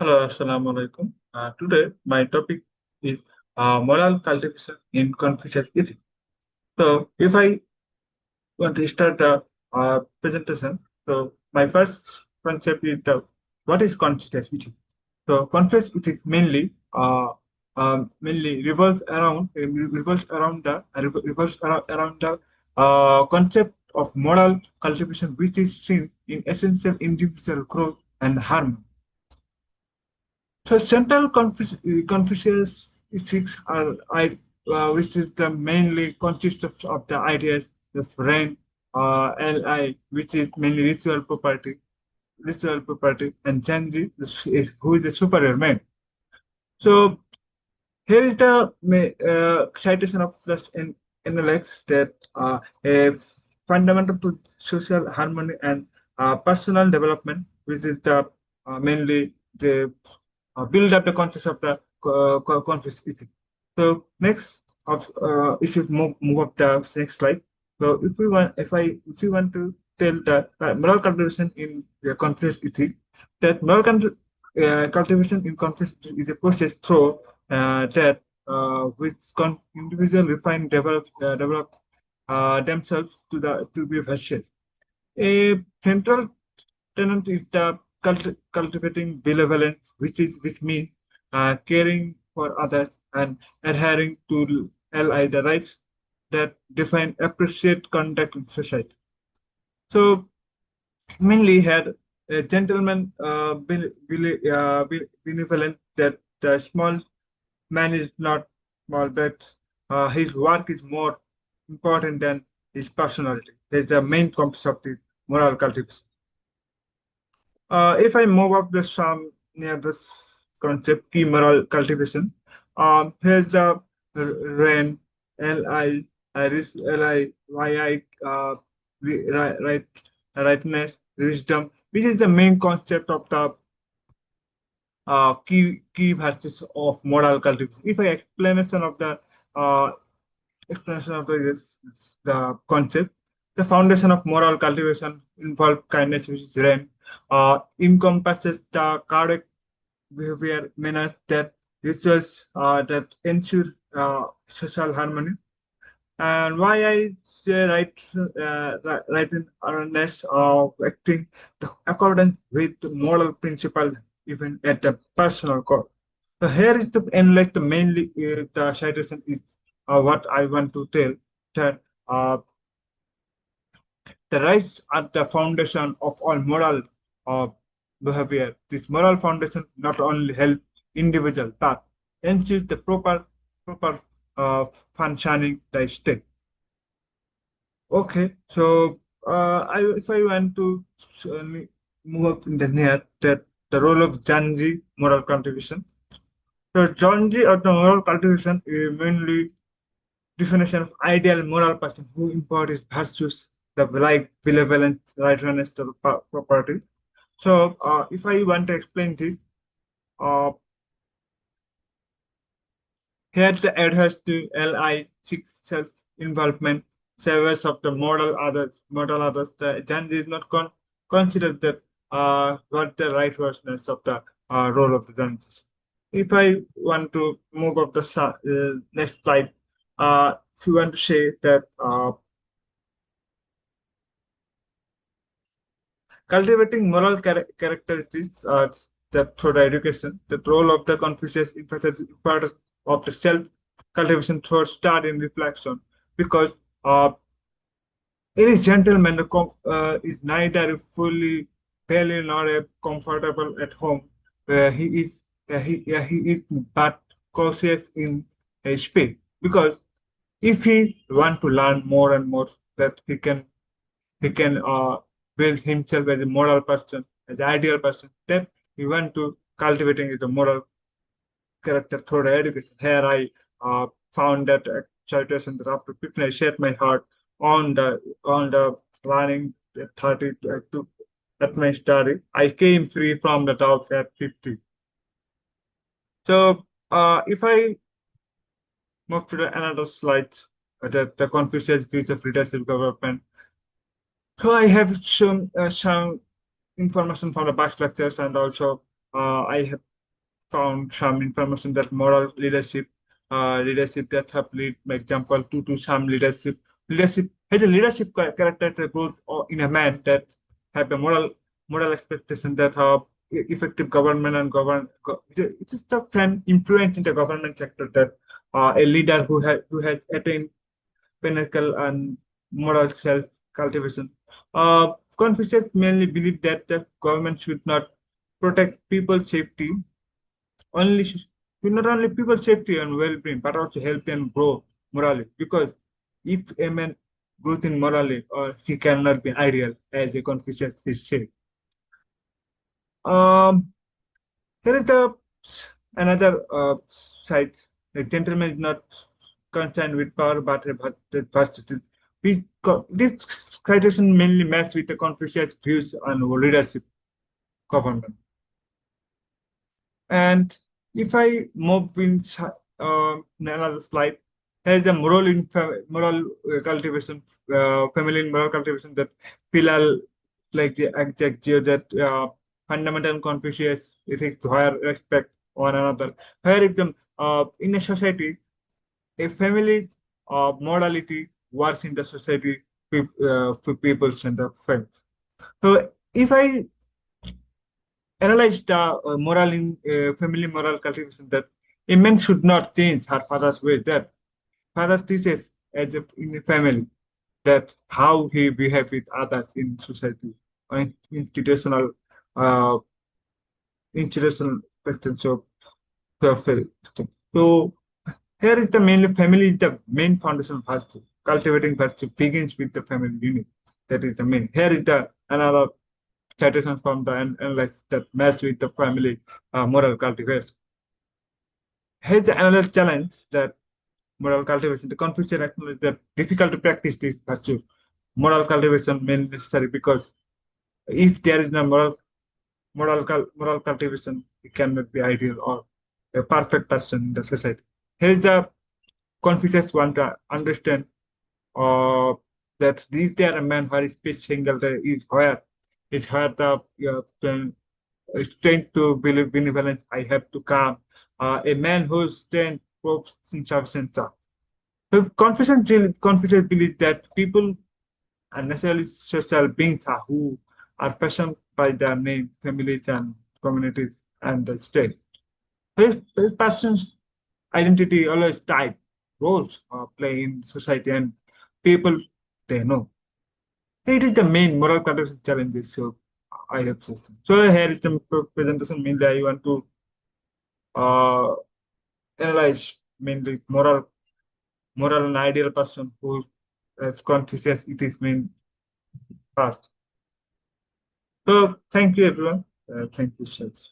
Hello, Assalamu alaikum. Today, my topic is moral cultivation in Confucius ethics. So, if I want to start the presentation, so my first concept is what is Confucius ethics? So, Confucius ethics mainly revolves around the concept of moral cultivation, which is seen in essential individual growth and harmony. So central Confucius ethics which is the mainly consists of the ideas of Ren, Li, which is mainly ritual property, and Chanji, who is the superior man. So here is the citation of plus in NLX that a fundamental to social harmony and personal development, which is the mainly the build up the concept of the Confucius ethic. So next, if you move up the next slide. So if we want to tell the moral cultivation in the Confucius ethic, that cultivation in Confucius is a process through that which individual refine develop themselves to be virtuous. A central tenant is the cultivating benevolence, which means caring for others and adhering to LI the rights that define appreciate conduct in society. So mainly had a gentleman benevolent that the small man is not small, but his work is more important than his personality. That's the main concept of the moral cultivation. If I move up the some near this concept, key moral cultivation, here's the REN, LI, Iris, LI, YI, right, rightness, wisdom, which is the main concept of the key verses of moral cultivation. If I uh, explanation of the concept, the foundation of moral cultivation involve kindness, which is REN, encompasses the correct behavior manners that rituals that ensure social harmony. And why I say right in awareness of acting the accordance with the moral principle even at the personal core. So here is the and like the mainly the citation is what I want to tell that the rights are the foundation of all moral uh, behavior. This moral foundation not only help individual but ensures the proper functioning the state. Okay, so if I want to uh, move up in the near that the role of Janji moral contribution. So Janji or the moral contribution is mainly definition of ideal moral person who embodies virtues, the like benevolence, righteousness, the property. So if I want to explain this, uh, here the adheres to LI six self-involvement, service of the model others. The Janji is not considered that what the righteousness of the role of the Janjis. If I want to move up the next slide, if you want to say that cultivating moral characteristics that through the education, the role of the Confucius emphasizes the importance of the self-cultivation through start in reflection, because uh, any gentleman is neither fully fairly nor comfortable at home. He is he is but cautious in his speech, because if he want to learn more and more, that he can build himself as a moral person, as an ideal person. Then we want to cultivating the moral character through the education. Here I found that citation that after 15 I set my heart on the learning at 30 to at my study. I came free from the doubts at 50. So if I move to another slide, the Confucius views of leadership development. So I have some information from the past lectures, and also I have found some information that moral leadership that have lead, for example, to some leadership has a leadership character that grows in a man that have a moral expectation that have effective government and it's just a fan influence in the government sector that a leader who has attained pinnacle and moral self cultivation. Confucius mainly believed that the government should not protect people's safety only not only people's safety and well-being, but also help them grow morally. Because if a man grows in morally, or he cannot be ideal, as a Confucius is said. Um, Here is the another side. The gentleman is not concerned with power, but the versatility. This citation mainly matches with the Confucius views on leadership government. And if I move another slide, has a moral cultivation, family in moral cultivation that Pilal like the exact that fundamental Confucius ethics where respect one another. Where if the in a society, a family morality works in the society for people and the friends. So if I analyze the moral in family moral cultivation that a man should not change her father's way. That father teaches as a, in a family that how he behave with others in society or in uh, institutional expectations of welfare. So here is the mainly family is the main foundation of virtue. Cultivating virtue begins with the family unit. That is the main. Here is the another citations from the analysis that match with the family moral cultivation. Here's another challenge that moral cultivation. The Confucian acknowledged that difficult to practice this virtue. Moral cultivation may necessary because if there is no moral cultivation, it cannot be ideal or a perfect person in the society. Here is the Confucius want to understand uh, that is there a man where speech single is where the strength to believe benevolence I have to come. A man whose strength proves insufficient. So Confucius believes that people are necessarily social beings who are fashioned by their name, families, and communities and the state. His person's identity always tied roles play in society and people they know. It is the main moral cultivation challenges. So I have said so. So here is the presentation. Mainly, I want to uh, analyze mainly moral and ideal person who is conscious it is main part. So thank you everyone. Thank you, Shaz.